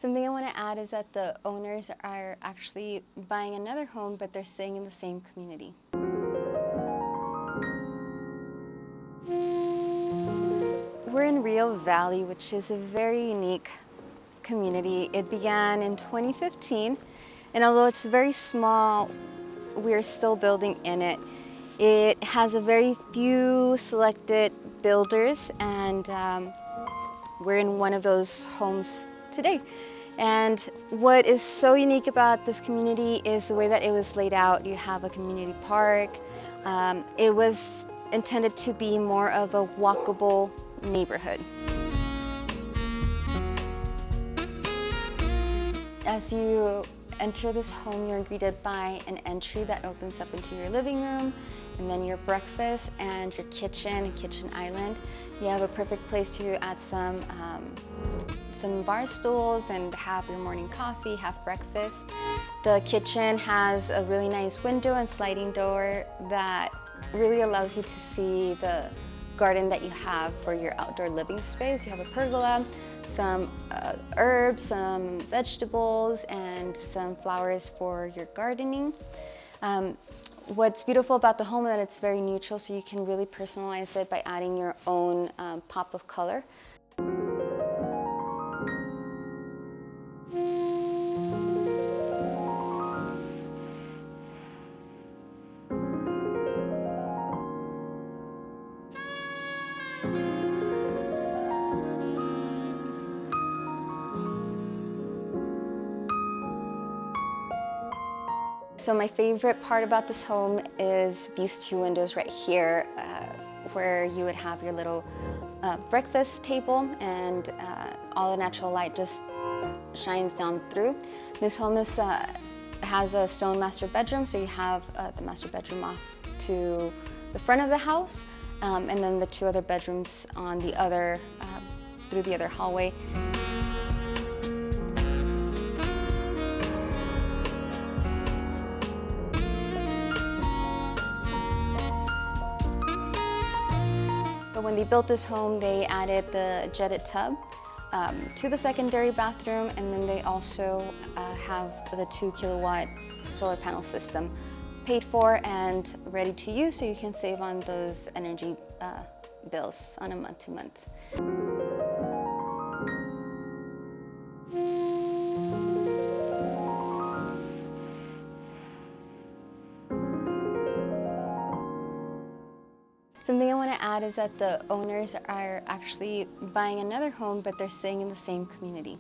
Something I want to add is that the owners are actually buying another home, but they're staying in the same community. We're in Rio Valley, which is a very unique community. It began in 2015, and although it's very small, we're still building in it. It has a very few selected builders, and we're in one of those homes today. And what is so unique about this community is the way that it was laid out. You have a community park. It was intended to be more of a walkable neighborhood. As you enter this home, you're greeted by an entry that opens up into your living room, and then your breakfast and your kitchen and kitchen island. You have a perfect place to add some bar stools and have your morning coffee, have breakfast. The kitchen has a really nice window and sliding door that really allows you to see the garden that you have for your outdoor living space. You have a pergola, some herbs, some vegetables, and some flowers for your gardening. What's beautiful about the home is that it's very neutral, so you can really personalize it by adding your own pop of color. So my favorite part about this home is these two windows right here, where you would have your little breakfast table, and all the natural light just shines down through. This home has a stone master bedroom, so you have the master bedroom off to the front of the house, and then the two other bedrooms on the other, through the other hallway. But when they built this home, they added the jetted tub to the secondary bathroom, and then they also have the 2-kilowatt solar panel system paid for and ready to use, so you can save on those energy bills on a month-to-month. Something I want to add is that the owners are actually buying another home, but they're staying in the same community.